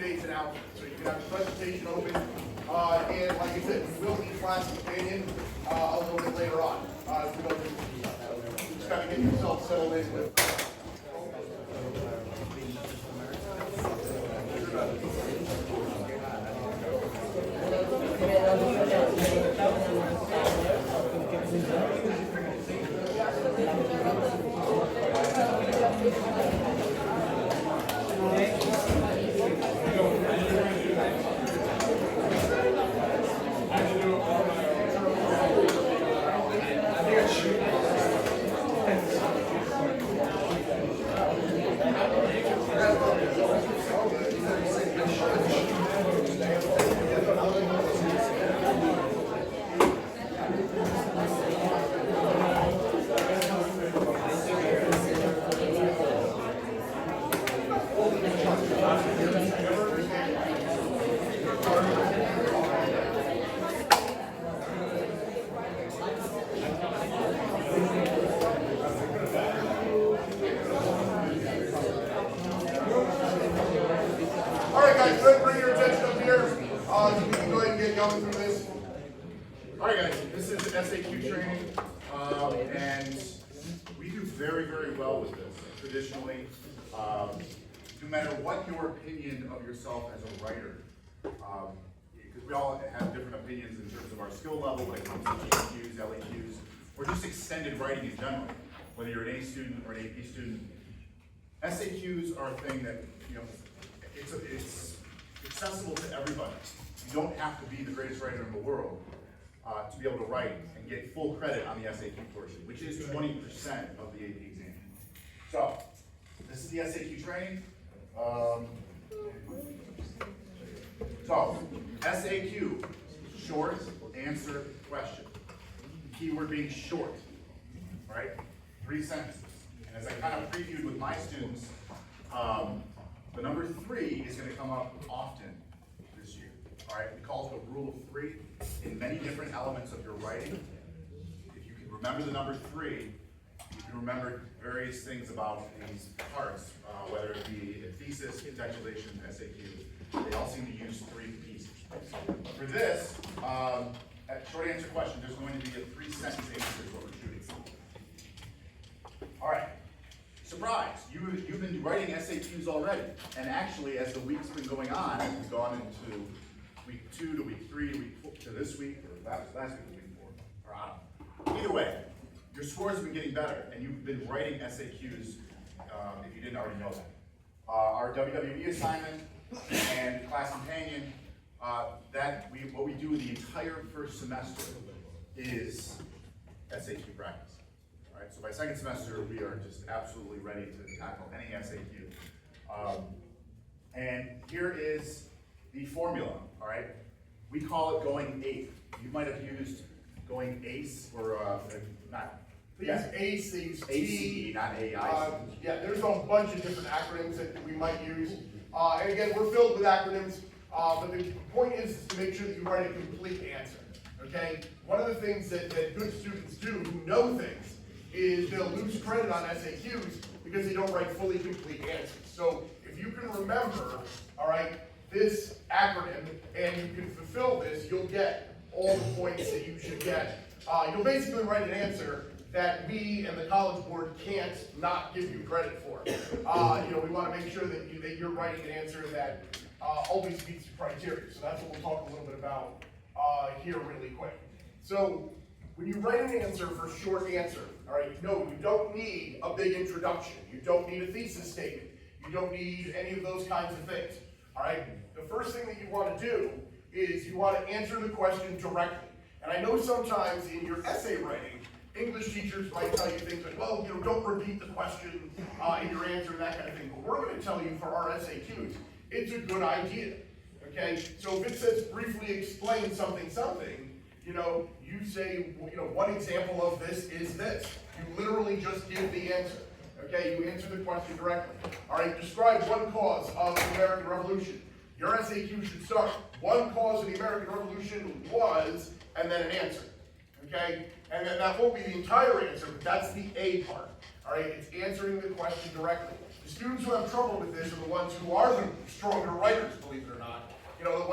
today's announcement. So you can have the presentation open, and like I said, we will need class companion a little bit later on. As we go through some stuff. Just kind of get yourself settled in with. SAQ training, and we do very, very well with this. Traditionally, no matter what your opinion of yourself as a writer, because we all have different opinions in terms of our skill level when it comes to GQs, LEQs, or just extended writing in general, whether you're an A student or an AP student. SAQs are a thing that, you know, it's accessible to everybody. You don't have to be the greatest writer in the world to be able to write and get full credit on the SAQ portion, which is 20% of the AP exam. So, this is the SAQ training. So, SAQ, short answer question. Keyword being short, right? 3 sentences. And as I kind of previewed with my students, the number 3 is going to come up often this year. All right, we call it the rule of 3 in many different elements of your writing. If you can remember the number 3, you can remember various things about these parts, whether it be a thesis, contextualization, SAQ. They all seem to use 3 pieces. For this, short answer question, there's going to be a 3-sentence answer is what we're shooting for. All right. Surprise, you've been writing SAQs already, and actually as the week's been going on, as we've gone into week 2 to week 3 to week 4, to this week, or last week to week 4, or I don't know. Either way, your scores have been getting better, and you've been writing SAQs, if you didn't already know that. Our WWE assignment and class companion, what we do the entire first semester is SAQ practice. So by second semester, we are just absolutely ready to tackle any SAQ. And here is the formula, all right? We call it going ACE. You might have used going ACE or not. Yes, ACE, ACE, not AI. Yeah, there's a bunch of different acronyms that we might use. And again, we're filled with acronyms, but the point is to make sure that you write a complete answer, okay? One of the things that good students do who know things is they'll lose credit on SAQs because they don't write fully complete answers. So if you can remember, all right, this acronym and you can fulfill this, you'll get all the points that you should get. You'll basically write an answer that me and the College Board can't not give you credit for. You know, we want to make sure that you're writing an answer that always meets the criteria. So that's what we'll talk a little bit about here really quick. So when you write an answer for short answer, all right, no, you don't need a big introduction. You don't need a thesis statement. You don't need any of those kinds of things. All right, the first thing that you want to do is you want to answer the question directly. And I know sometimes in your essay writing, English teachers might tell you things like, well, you know, don't repeat the question in your answer and that kind of thing. But we're going to tell you for our SAQs, it's a good idea. Okay, so if it says briefly explain something, you know, you say, you know, one example of this is this. You literally just give the answer. Okay, you answer the question directly. All right, describe one cause of the American Revolution. Your SAQ should start, one cause of the American Revolution was, and then an answer. Okay, and then that won't be the entire answer, but that's the A part. All right, it's answering the question directly. The students who have trouble with this are the ones who are the stronger writers, believe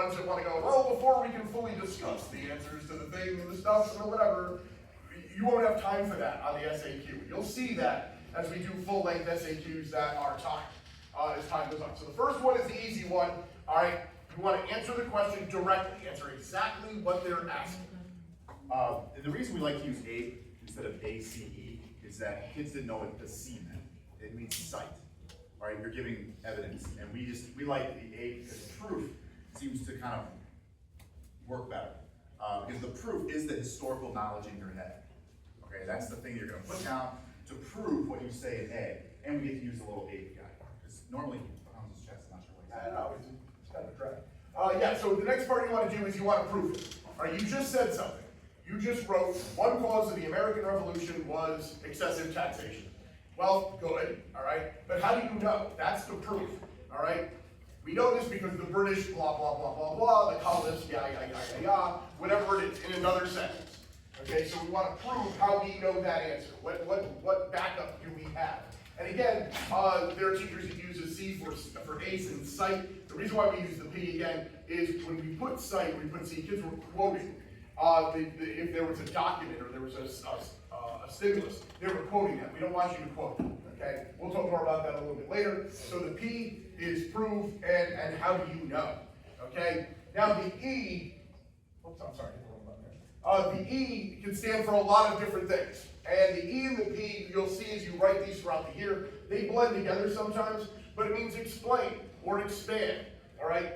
ones that want to go, well, before we can fully discuss the answers to the thing, the stuff, or whatever, you won't have time for that on the SAQ. You'll see that as we do full-length SAQs that are timed as time goes on. So the first one is the easy one, all right? You want to answer the question directly, answer exactly what they're asking. And the reason we like to use A instead of ACE is that kids didn't know what the C meant. It means cite. All right, you're giving evidence, and we like the A because proof seems to kind of work better. Because the proof is the historical knowledge in your head. Okay, that's the thing you're going to put down to prove what you say in A, and we get to use a little API. Because normally he pounds his chest, I'm not sure what he's I don't know, it's kind of a drag. Yeah, so the next part you want to do is you want to prove it. All right, you just said something. You just wrote, one cause of the American Revolution was excessive taxation. Well, good, all right, but how do you know? That's the proof, all right? We know this because the British, blah, blah, blah, blah, blah, the colonists, whatever it is, in another sentence. Okay, so we want to prove how we know that answer. What backup do we have? And again, there are teachers who use a C for ACE and cite. The reason why we use the P again is when we put cite, we put C, kids were quoting. If there was a document or there was a stimulus, they were quoting that. We don't want you to quote, okay? We'll talk more about that a little bit later. So the P is prove and how do you know, okay? Now the E, oops, I'm sorry, the E can stand for a lot of different things. And the E and the P, you'll see as you write these throughout the year, they blend together sometimes, but it means explain or expand, all right?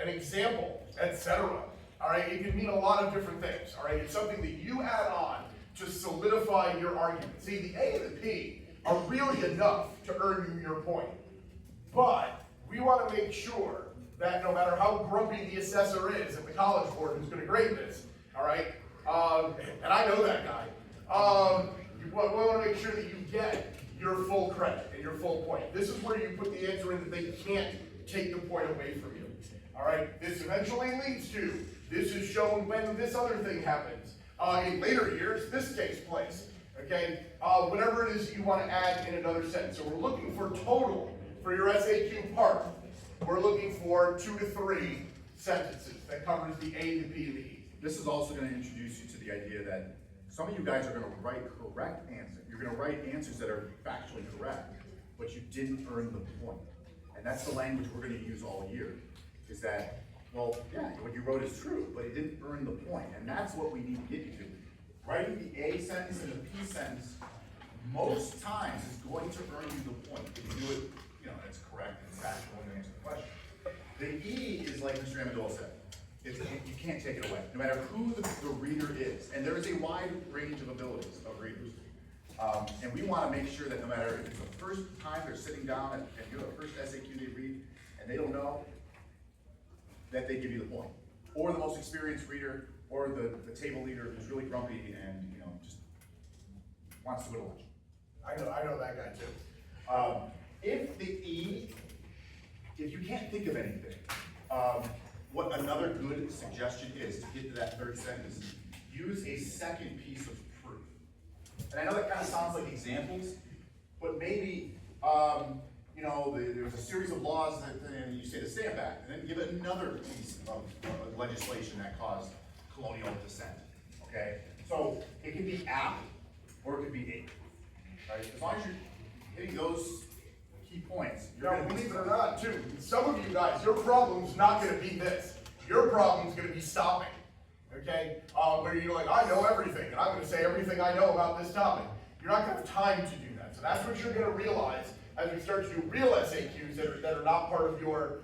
An example, etc. All right, it can mean a lot of different things, all right? It's something that you add on to solidify your argument. See, the A and the P are really enough to earn you your point. But we want to make sure that no matter how grumpy the assessor is at the college board who's going to grade this, all right, and I know that guy, we want to make sure that you get your full credit and your full point. This is where you put the answer in that they can't take the point away from you. All right, this eventually leads to, this is shown when this other thing happens. In later years, this takes place, okay? Whatever it is you want to add in another sentence. So we're looking for total for your SAQ part. We're looking for 2 to 3 sentences that covers the A, the P, and the E. This is also going to introduce you to the idea that some of you guys are going to write correct answers. You're going to write answers that are factually correct, but you didn't earn the point. And that's the language we're going to use all year, is that, well, yeah, what you wrote is true, but it didn't earn the point. And that's what we need to get you to. Writing the A sentence and the P sentence, most times is going to earn you the point. If you do it, it's correct, it's factual, and you answer the question. The E is like Mr. Amendola said. You can't take it away, no matter who the reader is. And there is a wide range of abilities of readers. And we want to make sure that no matter if it's the first time they're sitting down and do the first SAQ they read, and they don't know, that they give you the point. Or the most experienced reader, or the table leader who's really grumpy and just wants to whittle lunch. I know that guy too. If the E, if you can't think of anything, what another good suggestion is to get to that third sentence, use a second piece of proof. And I know that kind of sounds like examples, but maybe, there's a series of laws and you say the Stamp Act, and then give it another piece of legislation that caused colonial descent, okay? So it could be app, or it could be ape, right? As long as you're hitting those key points, you're Now, going to believe it or not, too, some of you guys, your problem's not going to be this. Your problem's going to be stopping, okay? Where you're like, I know everything, and I'm going to say everything I know about this topic. You're not going to have time to do that. So that's what you're going to realize as we start to do real SAQs that are not part of your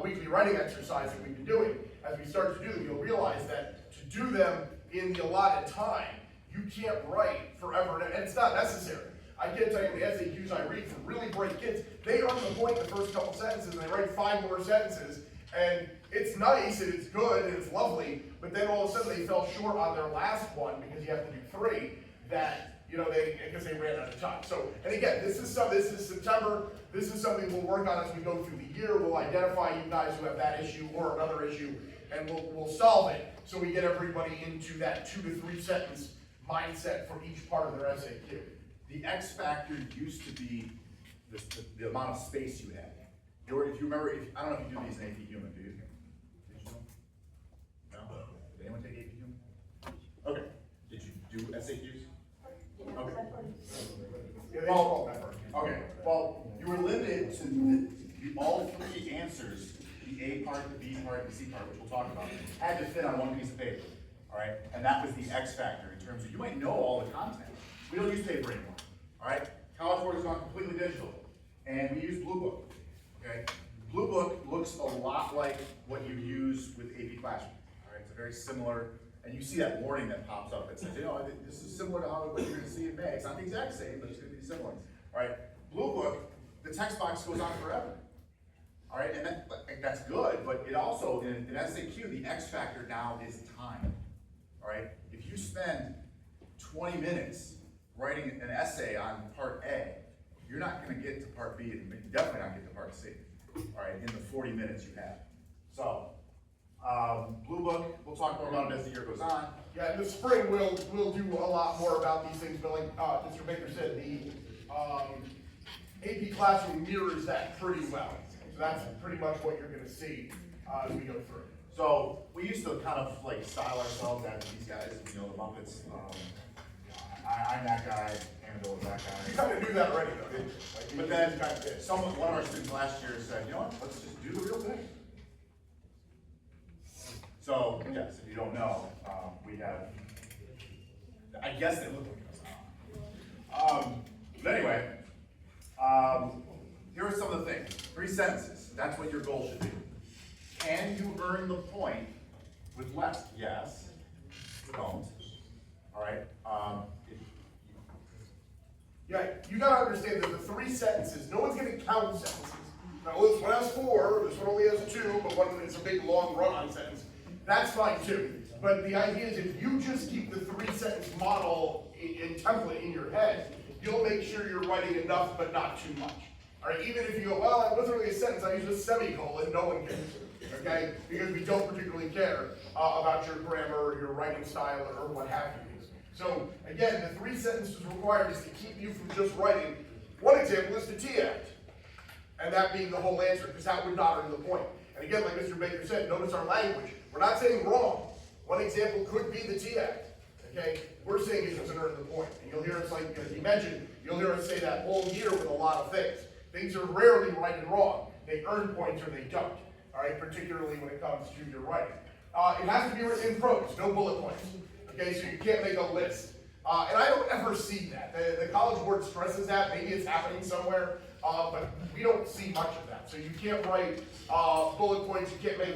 weekly writing exercise that we've been doing. As we start to do them, you'll realize that to do them in the allotted time, you can't write forever, and it's not necessary. I can't tell you the SAQs I read from really bright kids, they earn the point in the first couple sentences, and they write 5 more sentences, and it's nice, and it's good, and it's lovely, but then all of a sudden they fell short on their last one, because you have to do 3, that, because they ran out of time. So, and again, this is September, this is something we'll work on as we go through the year. We'll identify you guys who have that issue or another issue, and we'll solve it, so we get everybody into that 2 to 3 sentence mindset for each part of their SAQ. The X factor used to be the amount of space you had. If you remember, I don't know if you do these in AP Human, do you? the A part, the B part, the C part, which we'll talk about, had to fit on one piece of paper, all right? And that was the X factor in terms of, you might know all the content. We don't use paper anymore, all right? College Board has gone completely digital, and we use Blue Book, okay? Blue Book looks a lot like what you use with AP Classroom, all right? It's a very similar, and you see that warning that pops up that says, you know, this is similar to what you're gonna see in May. It's not the exact same, but it's gonna be similar, all right? Blue Book, the text box goes on forever. All right, and that's good, but it also, in SAQ, the X factor now is time. All right, if you spend 20 minutes writing an essay on part A, you're not going to get to part B, and you definitely not get to part C. All right, in the 40 minutes you have. So, Blue Book, we'll talk more about it as the year goes on. Yeah, in the spring we'll do a lot more about these things, but like Mr. Baker said, the AP Classroom mirrors that pretty well. So that's pretty much what you're going to see as we go through. So we used to kind of like style ourselves after these guys, you know, the Muppets. I'm that guy, Annabelle is that You guy. kind of do that already, though, didn't you? Like, But then one of our students last year said, you know what, let's just do the real thing. So, yes, if you don't know, we have, I guess they look like us. But anyway, here are some of the things. 3 sentences, that's what your goal should be. Can you earn the point with less? Yes. Don't. All right. Yeah, you gotta understand that the 3 sentences, no one's gonna count sentences. Now, this one has 4, this one only has 2, but one is a big long run-on sentence. That's fine too. But the idea is if you just keep the 3-sentence model in template in your head, you'll make sure you're writing enough but not too much. All right, even if you go, well, it wasn't really a sentence, I used a semicolon, no one cares. Okay? Because we don't particularly care about your grammar or your writing style or what have you. So, again, the 3 sentences required is to keep you from just writing. One example is the T Act, and that being the whole answer, because that would not earn the point. And again, like Mr. Baker said, notice our language. We're not saying wrong. One example could be the T Act. Okay? We're saying it doesn't earn the point. And you'll hear us, like as he mentioned, you'll hear us say that all year with a lot of things. Things are rarely right and wrong. They earn points or they don't. All right, particularly when it comes to your writing. It has to be written in prose, no bullet points. Okay, so you can't make a list. And I don't ever see that. The College Board stresses that. Maybe it's happening somewhere, but we don't see much of that. So you can't write bullet points. You can't make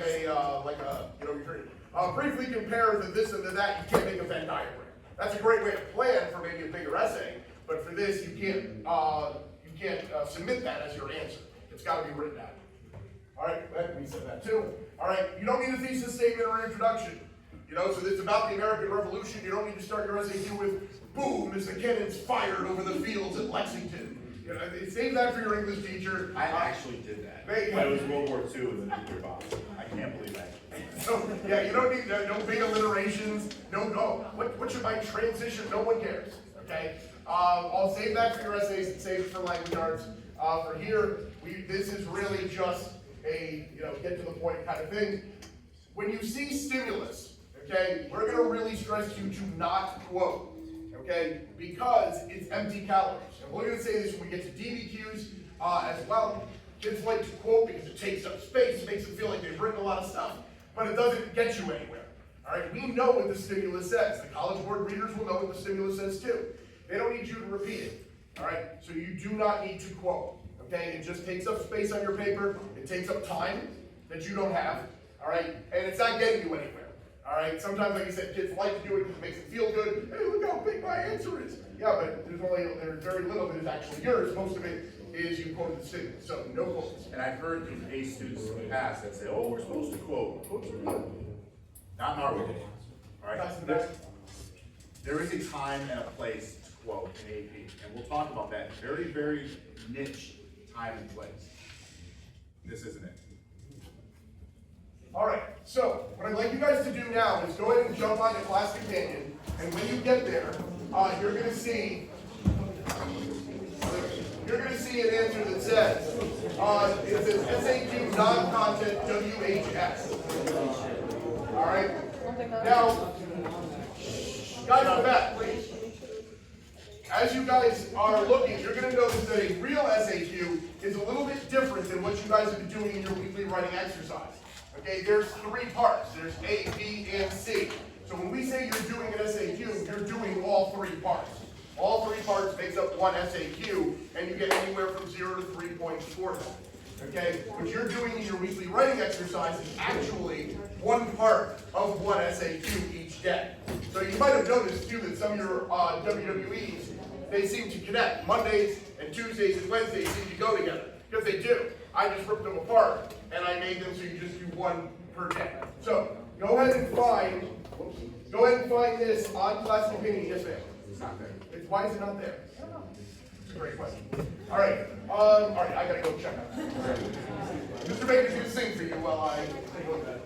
briefly compare the this and the that. You can't make a Venn diagram. That's a great way to plan for maybe a bigger essay, but for this, you can't submit that as your answer. It's got to be written out. All right, we said that too. All right, you don't need a thesis statement or an introduction. You know, so it's about the American Revolution. You don't need to start your SAQ with, boom, as the cannons fired over the fields at Lexington. You know, save that for your English teacher. I actually did that. But it was World War II in the nuclear bomb. I can't believe that. So, yeah, you don't need no big alliterations. No. What should my transition? No one cares. Okay. I'll save that for your essays and save it for language arts. For here, this is really just a get to the point kind of thing. When you see stimulus, okay, we're going to really stress you to not quote, okay, because it's empty calories. And we're going to say this when we get to DBQs as well. Kids like to quote because it takes up space, makes them feel like they've written a lot of stuff, but it doesn't get you anywhere. All right, we know what the stimulus says. The College Board readers will know what the stimulus says too. They don't need you to repeat it. All right, so you do not need to quote. Okay, it just takes up space on your paper. It takes up time that you don't have. All right, and it's not getting you anywhere. All right, sometimes, like I said, kids like to do it because it makes them feel good. Hey, look how big my answer is. Yeah, but there's very little that is actually yours. Most of it is you quoted the stimulus, so no quotes. And I've heard A students in the past that say, "Oh, we're supposed to quote. Quotes are good." Not in our world. All right. There is a time and a place to quote in AP, and we'll talk about that. Very, very niche time and place. This isn't it. All right, so what I'd like you guys to do now is go ahead and jump on the Class Companion, and when you get there, you're going to see an answer that says, it says SAQ non-content WHS. All right, now, guys in the back, please. as you guys are looking, you're going to notice that a real SAQ is a little bit different than what you guys have been doing in your weekly writing exercise. Okay, there's 3 parts. There's A, B, and C. So when we say you're doing an SAQ, you're doing all 3 parts. All 3 parts makes up one SAQ, and you get anywhere from 0 to 3 points for them. Okay, what you're doing in your weekly writing exercise is actually one part of one SAQ each day. So you might have noticed too that some of your WWEs, they seem to connect. Mondays and Tuesdays and Wednesdays seem to go together, because they do. I just ripped them apart and I made them so you just do one per day. So go ahead and find this odd classic opinion. Yes, ma'am. It's not there. Why is it not there? I don't know. It's a great question. All right, I gotta go check on that. Mr. Baker's gonna sing for you while I take a look at that.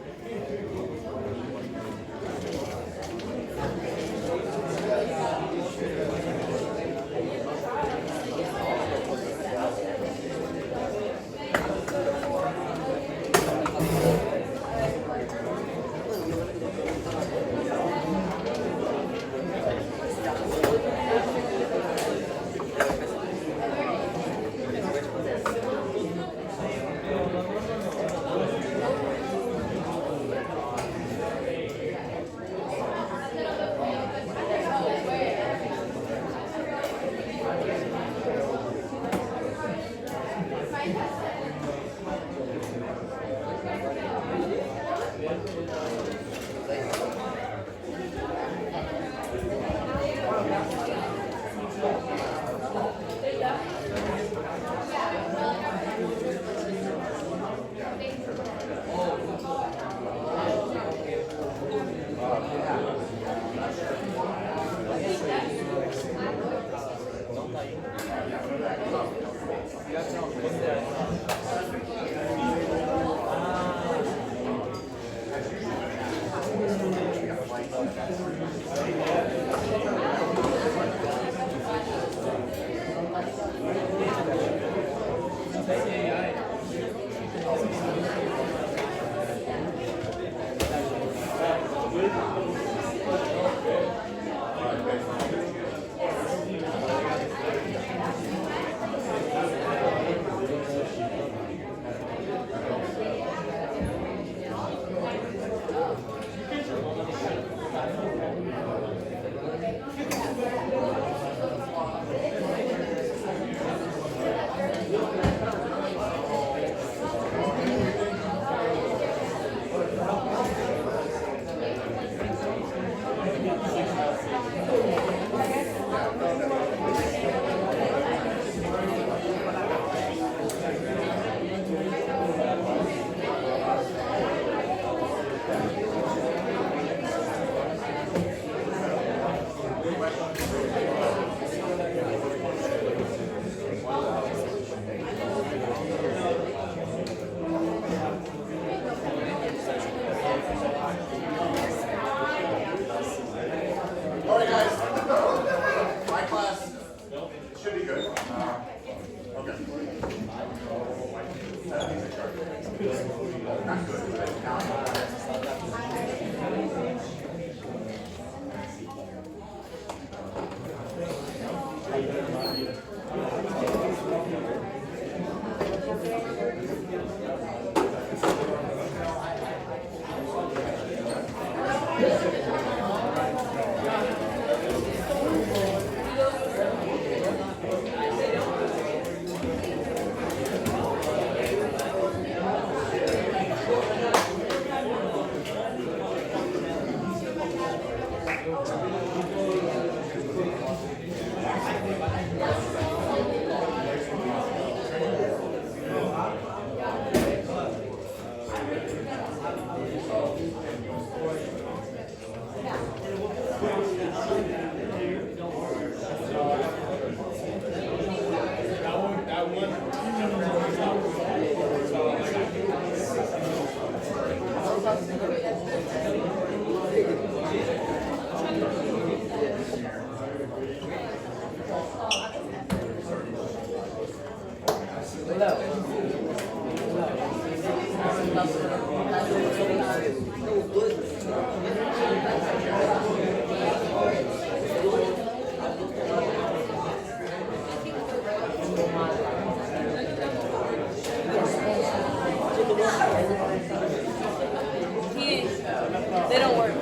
They don't work.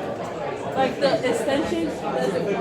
Like the extension doesn't work.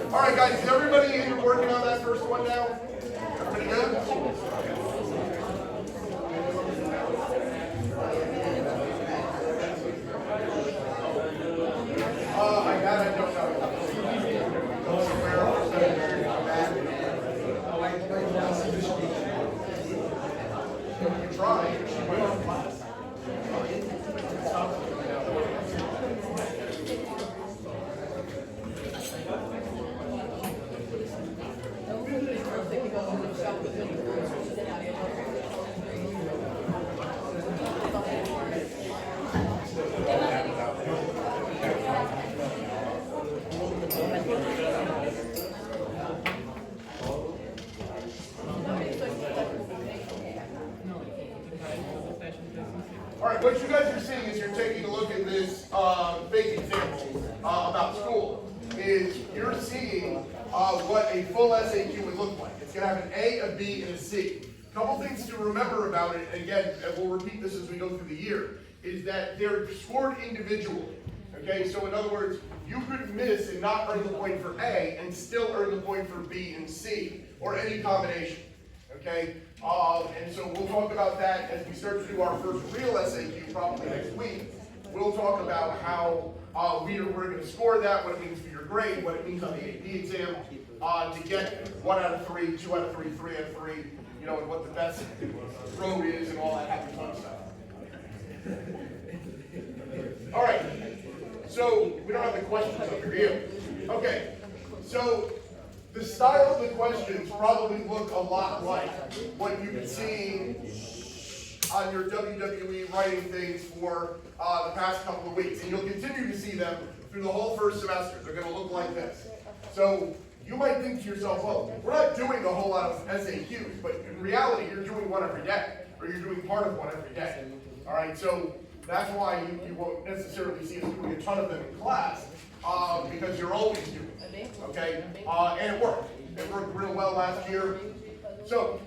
All right, guys, is everybody working on that first one now? Everybody good? I don't know. Go somewhere else, you try. All right, what you guys are seeing is you're taking a look at this fake example about school. Is you're seeing what a full SAQ would look like. It's going to have an A, a B, and a C. A couple things to remember about it, and again, and we'll repeat this as we go through the year, is that they're scored individually. Okay, so in other words, you could miss and not earn the point for A and still earn the point for B and C, or any combination. Okay, and so we'll talk about that as we start to do our first real SAQ probably next week. We'll talk about how we're going to score that, what it means for your grade, what it means on the AP exam, to get 1 out of 3, 2 out of 3, 3 out of 3, you know, and what the best road is and all that happy fun stuff. All right, so we don't have the questions up here, do you? Okay, so the style of the questions probably look a lot like what you've been seeing on your WWE writing things for the past couple of weeks. And you'll continue to see them through the whole first semester. They're going to look like this. So you might think to yourself, well, we're not doing a whole lot of SAQs, but in reality, you're doing one every day, or you're doing part of one every day. All right, so that's why you won't necessarily see us doing a ton of them in class, because you're always doing it, okay? And it worked. It worked real well last year. So,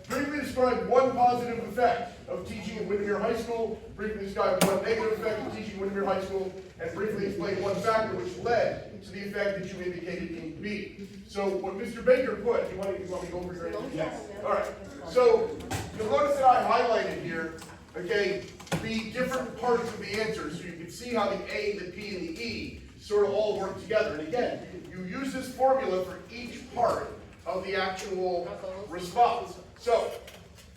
briefly describe one positive effect of teaching at Windermere High School, briefly describe one negative effect of teaching at Windermere High School, and briefly explain one factor which led to the effect that you indicated in B. So, what Mr. Baker put, you want me to go over your answer? Yes. All right. So, you'll notice that I highlighted here, okay, the different parts of the answer, so you can see how the A, the P, and the E sort of all work together. And again, you use this formula for each part of the actual response. So,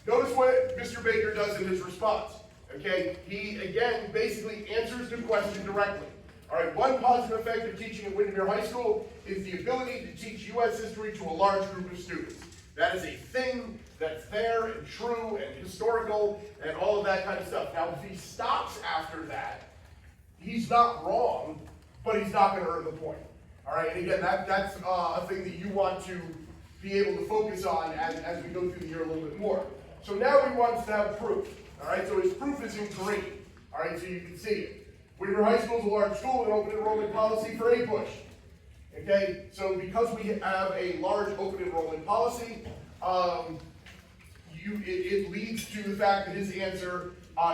notice what Mr. Baker does in his response. Okay, he again basically answers the question directly. All right, one positive effect of teaching at Windermere High School is the ability to teach U.S. history to a large group of students. That is a thing that's fair and true and historical and all of that kind of stuff. Now, if he stops after that, he's not wrong, but he's not going to earn the point. All right, and again, that's a thing that you want to be able to focus on as we go through the year a little bit more. So now he wants to have proof. All right, so his proof is in green. All right, so you can see it. Windermere High School is a large school with an open enrollment policy for A-push. Okay, so because we have a large open enrollment policy, it leads to the fact that his answer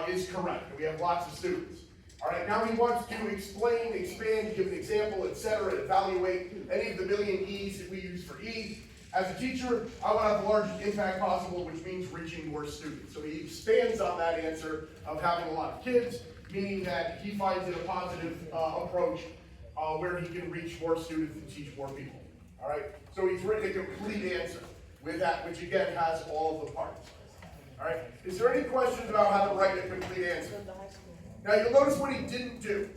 is correct, and we have lots of students. All right, now he wants to explain, expand, give an example, etc., evaluate any of the million E's that we use for E. As a teacher, I want to have the largest impact possible, which means reaching more students. So he expands on that answer of having a lot of kids, meaning that he finds it a positive approach where he can reach more students and teach more people. All right, so he's written a complete answer with that, which again has all of the parts. All right, is there any questions about how to write a complete answer? Now you'll notice what he didn't do.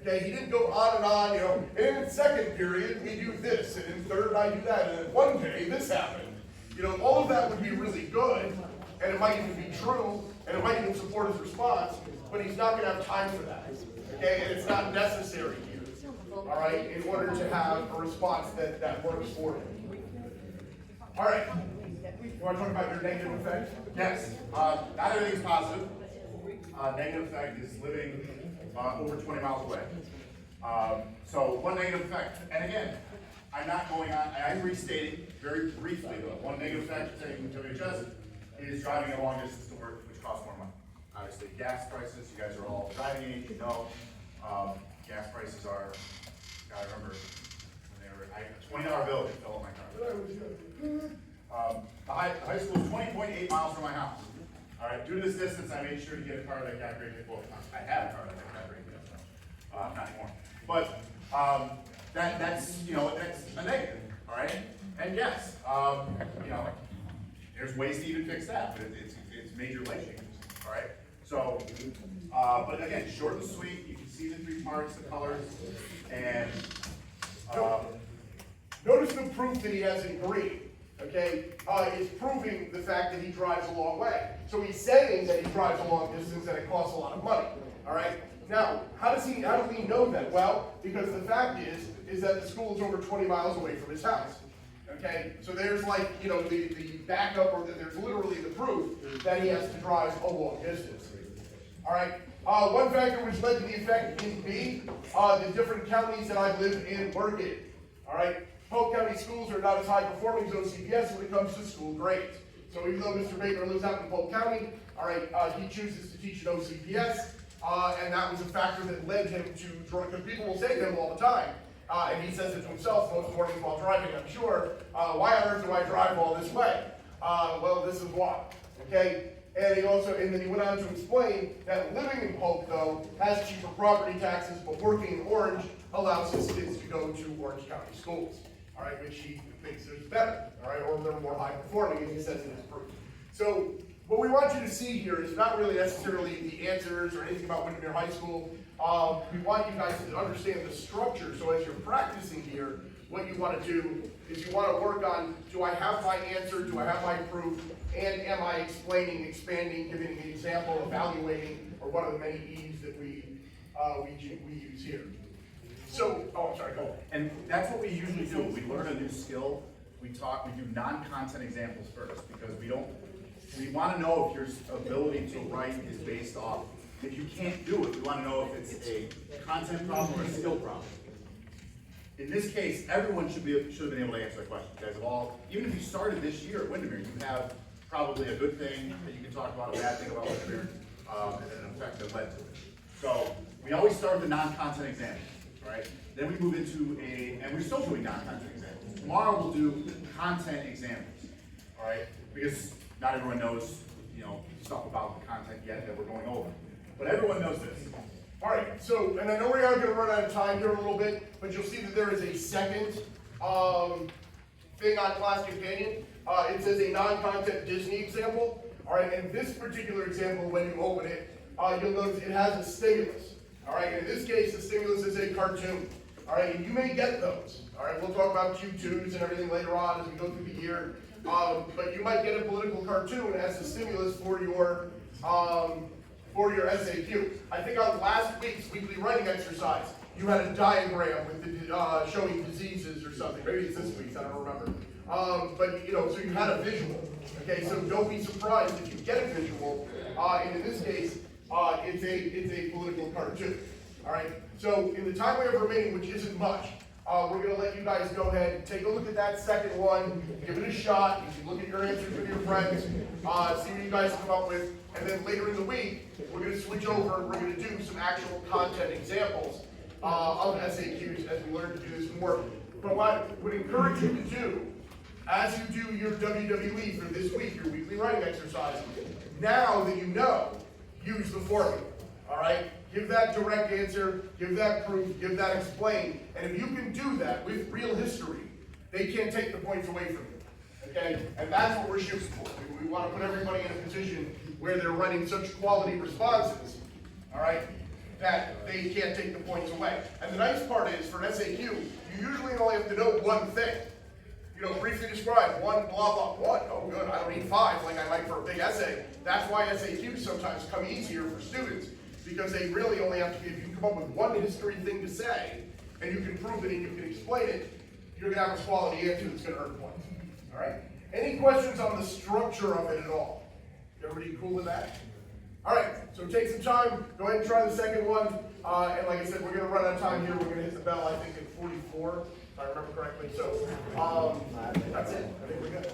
Okay, he didn't go on and on, you know, and in the second period we do this, and in third I do that, and then one day this happened. You know, all of that would be really good, and it might even be true, and it might even support his response, but he's not gonna have time for that. Okay, and it's not necessary here. All right, in order to have a response that works for him. All right, you wanna talk about your negative effect? Yes, not everything's positive. Negative effect is living over 20 miles away. So one negative effect, and again, I'm not going on, I'm restating very briefly though. One negative effect of taking WHS is driving a long distance to work, which costs more money. Obviously, gas prices, you guys are all driving age, you know. Gas prices are, I remember when they were, $20 bill to fill up my car. The high school is 20.8 miles from my house. All right, due to this distance, I made sure to get a car that got great vehicle. I had a car that got great vehicle, not anymore. But that's you know that's a negative. All right, and yes, you know, there's ways to even fix that, but it's major life changes. All right, so but again, short and sweet. You can see the three parts, the colors, and notice the proof that he has in green. Okay, is proving the fact that he drives a long way. So he's saying that he drives a long distance and it costs a lot of money. All right. Now, how do we know that? Well, because the fact is that the school is over 20 miles away from his house. Okay, so there's like, you know, the backup, or there's literally the proof that he has to drive a long distance. All right. One factor which led to the effect in B, the different counties that I live in work in. All right. Polk County schools are not as high performing as OCPS when it comes to school grades. So even though Mr. Baker lives out in Polk County, all right, he chooses to teach at OCPS, and that was a factor that led him to draw, because people will say to him all the time, and he says it to himself most mornings while driving, I'm sure, why on earth do I drive all this way? Well, this is why, okay? And then he went on to explain that living in Polk, though, has cheaper property taxes, but working in Orange allows his kids to go to Orange County schools. All right, which he thinks is better, all right, or they're more high performing, as he says in his proof. So what we want you to see here is not really necessarily the answers or anything about Windermere High School. We want you guys to understand the structure. So as you're practicing here, what you want to do is you want to work on, do I have my answer, do I have my proof, and am I explaining, expanding, giving an example, evaluating, or one of the many E's that we use here. So, oh, I'm sorry, go ahead. And that's what we usually do. We learn a new skill. We do non-content examples first, because we want to know if your ability to write is based off, if you can't do it, we want to know if it's a content problem or a skill problem. In this case, everyone should have been able to answer that question. You guys have all, even if you started this year at Windermere, you have probably a good thing that you can talk about, a bad thing about Windermere, and an effect that led to it. So we always start with the non-content examples. Right? Then we move into and we're still doing non-content examples. Tomorrow we'll do content examples, all right? Because not everyone knows, you know, stuff about the content yet that we're going over. But everyone knows this. All right, so, and I know we are going to run out of time here a little bit, but you'll see that there is a second thing on Class Companion. It says a non-content Disney example. All right, and this particular example, when you open it, you'll notice it has a stimulus. All right, in this case, the stimulus is a cartoon. All right, and you may get those. All right, we'll talk about Q2s and everything later on as we go through the year. But you might get a political cartoon as a stimulus for your SAQ. I think on last week's weekly writing exercise, you had a diagram with the, showing diseases or something. Maybe it's this week's, I don't remember. But you know, so you had a visual. Okay, so don't be surprised if you get a visual. And in this case, it's a political cartoon. All right. So in the time we have remaining, which isn't much, we're going to let you guys go ahead and take a look at that second one, give it a shot. You can look at your answers with your friends, see what you guys come up with, and then later in the week, we're going to switch over and we're going to do some actual content examples of SAQs as we learn to do this more. But what I would encourage you to do, as you do your WWE for this week, your weekly writing exercise, now that you know, use the formula. All right? give that direct answer, give that proof, give that explain, and if you can do that with real history, they can't take the points away from you, okay? And that's what we're shooting for. We want to put everybody in a position where they're writing such quality responses, all right, that they can't take the points away. And the nice part is, for an SAQ, you usually only have to know one thing. You know, briefly describe one, blah, blah, one. Oh, good, I don't need five like I might for a big essay. That's why SAQs sometimes come easier for students, because they really only have to, if you come up with one history thing to say, and you can prove it and you can explain it, you're gonna have a quality answer that's gonna earn points, all right? Any questions on the structure of it at all? Everybody cool with that? All right, so take some time, go ahead and try the second one, and like I said, we're gonna run out of time here, we're gonna hit the bell, I think, at 44, if I remember correctly, so, that's it, I think we're good.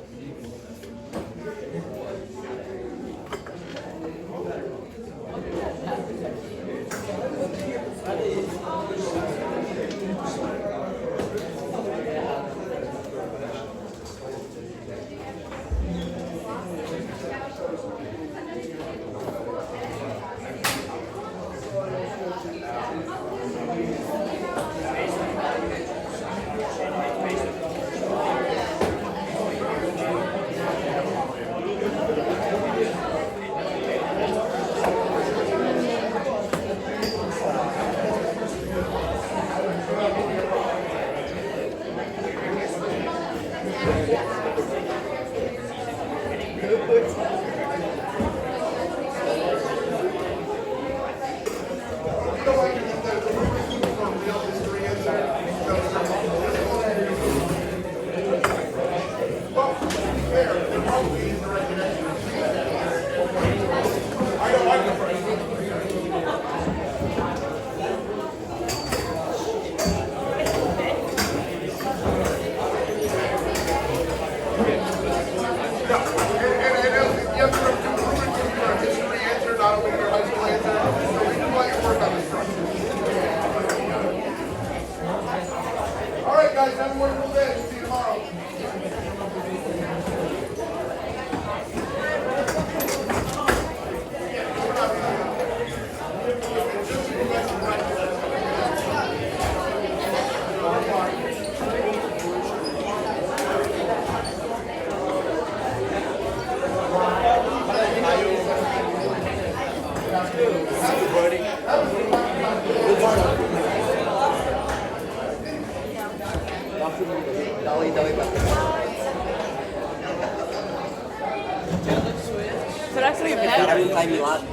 All right, guys, have a wonderful day. We'll see you tomorrow. Será que você vai Tá em lado.